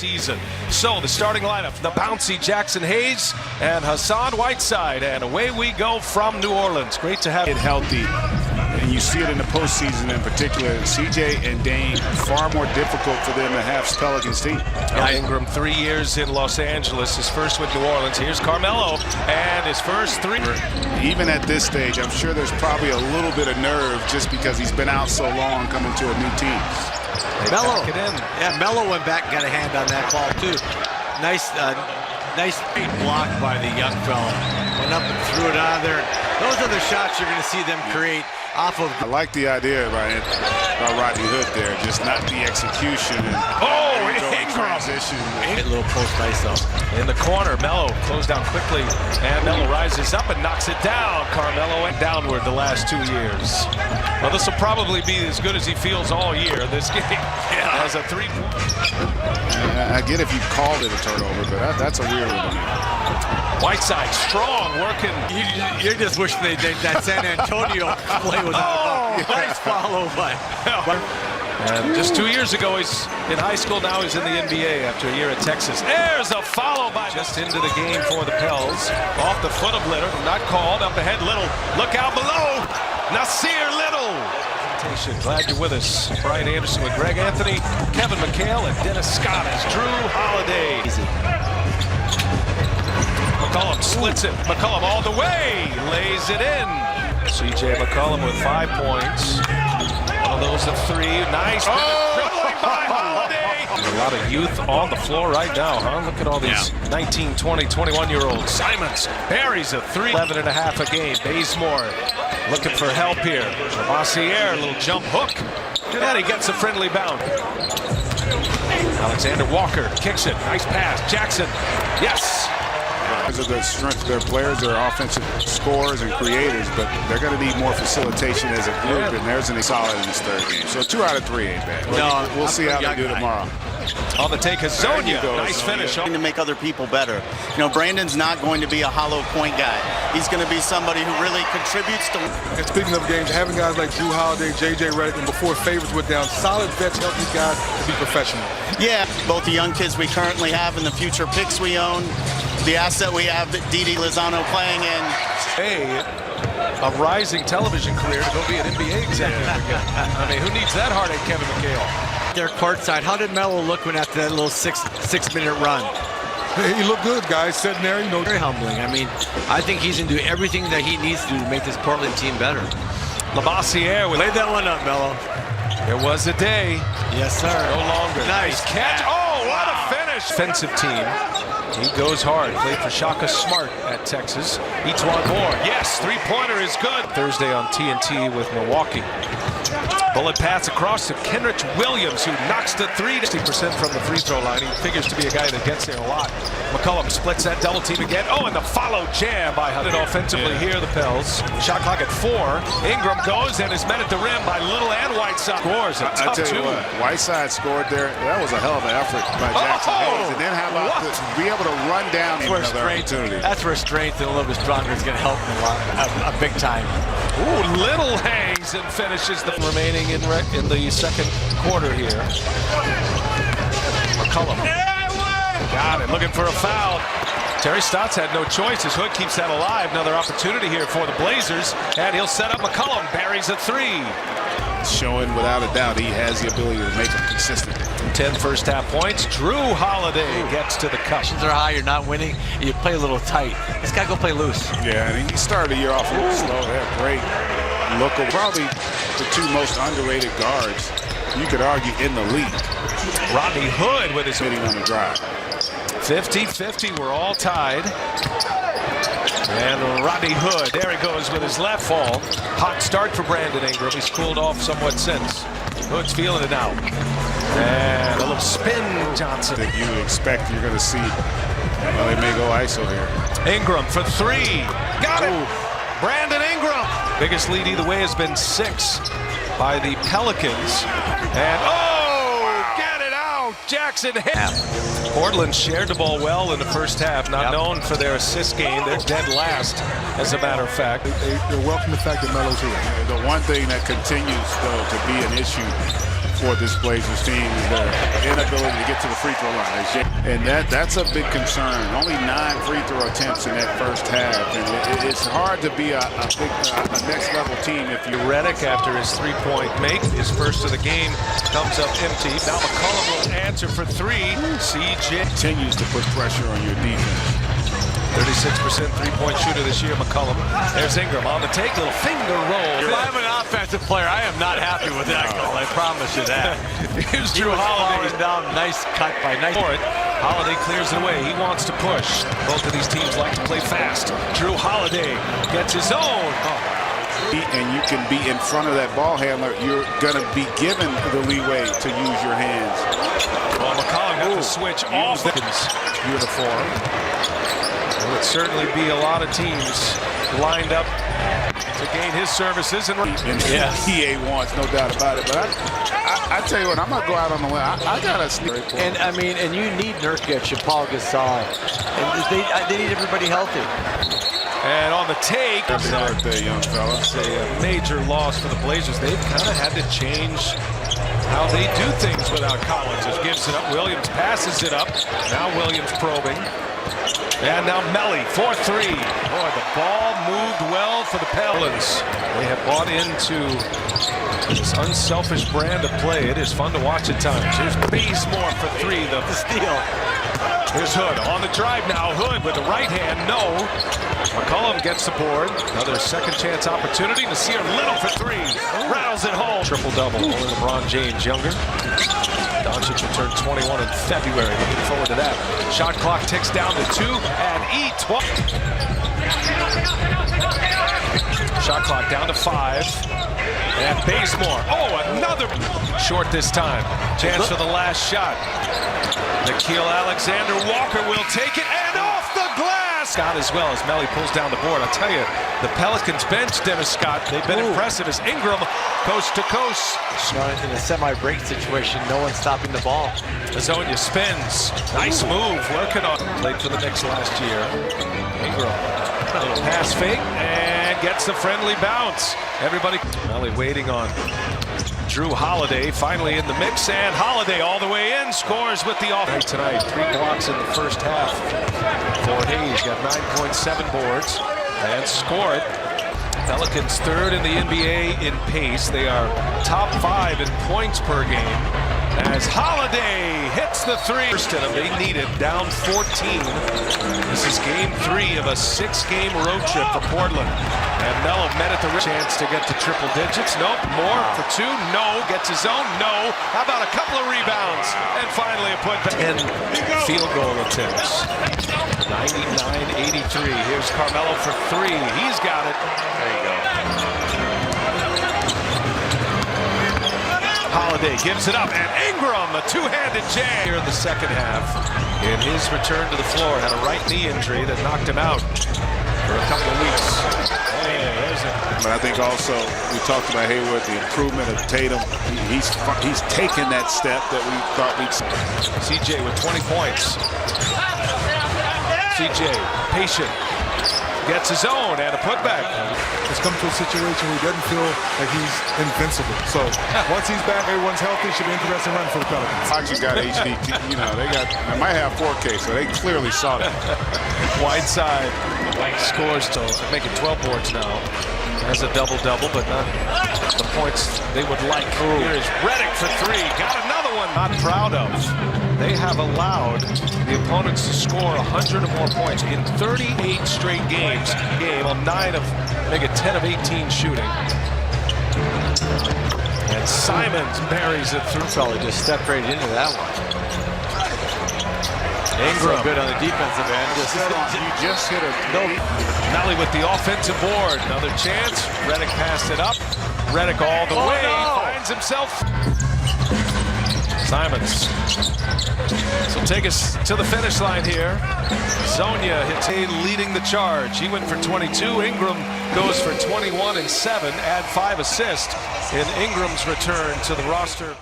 season. So the starting lineup, the bouncy Jackson Hayes and Hassan Whiteside. And away we go from New Orleans. Great to have it healthy. And you see it in the postseason in particular. CJ and Dame, far more difficult for them to have Pelicans team. Ingram, 3 years in Los Angeles, his first with New Orleans. Here's Carmelo, and his first three. Even at this stage, I'm sure there's probably a little bit of nerve just because he's been out so long coming to a new team. Melo, yeah, Melo went back and got a hand on that ball too. Nice block by the young fella. Went up and threw it out of there. Those are the shots you're going to see them create off of. I like the idea by Rodney Hood there, just not the execution. Transition. A little post ISO. In the corner, Melo closed out quickly, and Melo rises up and knocks it down. Carmelo went downward the last 2 years. Well, this will probably be as good as he feels all year, this game, as a three-point. I get if you called it a turnover, but that's a weird one. Whiteside, strong, working. You're just wishing that San Antonio play was nice follow by. And just 2 years ago, he's in high school. Now he's in the NBA after a year at Texas. There's a follow by just into the game for the Pels. Off the foot of Little, not called. Up ahead, Little. Look out below. Nasir Little. Glad you're with us. Brian Anderson with Greg Anthony, Kevin McHale, and Dennis Scott as Drew Holiday. McCollum splits it. McCollum all the way. Lays it in. C.J. McCollum with 5 points. One of those at 3. Nice. Dribbling by Holiday. A lot of youth on the floor right now, huh? Look at all these 19, 20, 21-year-olds. Simons buries a 3. 11.5 a game. Bazemore looking for help here. Lavoisier, a little jump hook. And he gets a friendly bounce. Alexander Walker kicks it. Nice pass. Jackson. Yes. Because of the strength of their players, they're offensive scorers and creators, but they're going to need more facilitation as a group, and there's an solid in this third game. So 2 out of 3 ain't bad. No, we'll see how they do tomorrow. On the take, Hazonia. Nice finish. To make other people better. You know, Brandon's not going to be a hollow point guy. He's going to be somebody who really contributes to. And speaking of games, having guys like Drew Holiday, J.J. Redick, and before Favors went down, solid vets help these guys to be professional. Yeah, both the young kids we currently have and the future picks we own, the asset we have that Didi Lozano playing in. A rising television career to go be an NBA executive again. I mean, who needs that heartache, Kevin McHale? They're courtside. How did Melo look when after that little six-minute run? He looked good, guys. Sitting there, you know. Very humbling. I mean, I think he's going to do everything that he needs to do to make this Portland team better. Lavoisier with laid that one up, Melo. There was a day. Yes, sir. No longer. Nice catch. Oh, what a finish. Defensive team. He goes hard. Played for Shaka Smart at Texas. Each one more. Yes, three-pointer is good. Thursday on TNT with Milwaukee. Bullet pass across to Kenrich Williams, who knocks the 3. 60% from the free throw line. He figures to be a guy that gets there a lot. McCollum splits that double team again. Oh, and the follow jam by Hudson. Offensively here, the Pels. Shot clock at 4. Ingram goes and is met at the rim by Little and Whiteside. Scores a tough 2. I tell you what, Whiteside scored there. That was a hell of an effort by Jackson Hayes. And then how about be able to run down another opportunity. That's where strength and a little bit stronger is going to help him a big time. Ooh, Little hangs and finishes the remaining in the second quarter here. McCollum got it, looking for a foul. Terry Stotts had no choice. His Hood keeps that alive. Another opportunity here for the Blazers, and he'll set up McCollum. Buries a 3. Showing without a doubt he has the ability to make them consistent. 10 first-half points. Drew Holiday gets to the cup. Tensions are high. You're not winning. You play a little tight. This guy go play loose. Yeah, and he started the year off a little slow. They have great look. Probably the 2 most underrated guards, you could argue, in the league. Rodney Hood with his hitting on the drive. 50-50. We're all tied. And Rodney Hood, there he goes with his left fall. Hot start for Brandon Ingram. He's cooled off somewhat since. Hood's feeling it now. And a little spin, Johnson. That you expect you're going to see. Well, they may go ISO here. Ingram for 3. Got it. Brandon Ingram. Biggest lead either way has been 6 by the Pelicans. And get it out. Jackson hit. Portland shared the ball well in the first half, not known for their assist game. They're dead last, as a matter of fact. They welcome the fact that Melo's here. The one thing that continues, though, to be an issue for this Blazers team is their inability to get to the free throw line. And that's a big concern. Only 9 free throw attempts in that first half. And it's hard to be a next level team if you Redick, after his three-point make, his first of the game, comes up empty. Now McCollum will answer for 3. CJ continues to put pressure on your defense. 36% three-point shooter this year, McCollum. There's Ingram on the take, little finger roll. If I'm an offensive player, I am not happy with that goal. I promise you that. Here's Drew Holiday down. Nice cut by nice. Holiday clears it away. He wants to push. Both of these teams like to play fast. Drew Holiday gets his own. And you can be in front of that ball handler. You're going to be given the leeway to use your hands. Well, McCollum got the switch off the uniform. There would certainly be a lot of teams lined up to gain his services. And yes, EA wants, no doubt about it. But I tell you what, I'm going to go out on the limb. I got to sneak. And, I mean, and you need Nurkic and Paul Gasol. And they need everybody healthy. And on the take, there, young fella. It's a major loss for the Blazers. They've kind of had to change how they do things without Collins. As gives it up, Williams passes it up. Now Williams probing. And now Melly, 4-3. Boy, the ball moved well for the Pelicans. They have bought into this unselfish brand of play. It is fun to watch at times. Here's Bazemore for 3, the steal. Here's Hood on the drive now. Hood with the right hand, no. McCollum gets the board. Another second chance opportunity. Nasir Little for 3. Rattles it home. Triple-double. Only LeBron James younger. Doncic returned 21 in February. Looking forward to that. Shot clock ticks down to 2 and E12. Shot clock down to 5. And Bazemore. Oh, another short this time. Chance for the last shot. Nikhil Alexander-Walker will take it, and off the glass! Scott as well as Melly pulls down the board. I'll tell you, the Pelicans bench Dennis Scott. They've been impressive as Ingram coast to coast. In a semi-break situation, no one's stopping the ball. Azonia spins. Nice move, working on. Played for the Knicks last year. Ingram, a little pass fake, and gets the friendly bounce. Everybody, Melly waiting on Drew Holiday, finally in the mix, and Holiday all the way in, scores with the offense tonight. 3 blocks in the first half for Hayes. Got 9.7 boards and score it. Pelicans 3rd in the NBA in pace. They are top 5 in points per game. As Holiday hits the 3. They need it, down 14. This is game 3 of a 6-game road trip for Portland. And Melo met at the chance to get to triple digits. Nope. More for 2. No. Gets his own. No. How about a couple of rebounds? And finally a putback. 10 field goal attempts. 99-83. Here's Carmelo for 3. He's got it. There you go. Holiday gives it up, and Ingram, a two-handed jam here in the second half. In his return to the floor, had a right knee injury that knocked him out for a couple of weeks. Hey, there's it. But I think also we talked about Hayward, the improvement of Tatum. He's taken that step that we thought we'd see. CJ with 20 points. CJ, patient. Gets his own and a putback. It's come to a situation where he doesn't feel like he's invincible. So once he's back, everyone's healthy. Should be interesting running for the Pelicans. Foxy got HD. You know, they might have 4K, so they clearly saw that. Whiteside scores to make it 12 boards now. Has a double-double, but not the points they would like. Here is Redick for 3. Got another one. Not proud of. They have allowed the opponents to score 100 or more points in 38 straight games. On 9 of, make it 10 of 18 shooting. And Simons buries it through. Fella just stepped right into that one. Ingram so good on the defensive end. You just hit a Melly with the offensive board. Another chance. Redick passed it up. Redick all the way. No. Finds himself. Simons. So take us to the finish line here. Zonia hits leading the charge. He went for 22. Ingram goes for 21 and 7. Add 5 assists in Ingram's return to the roster.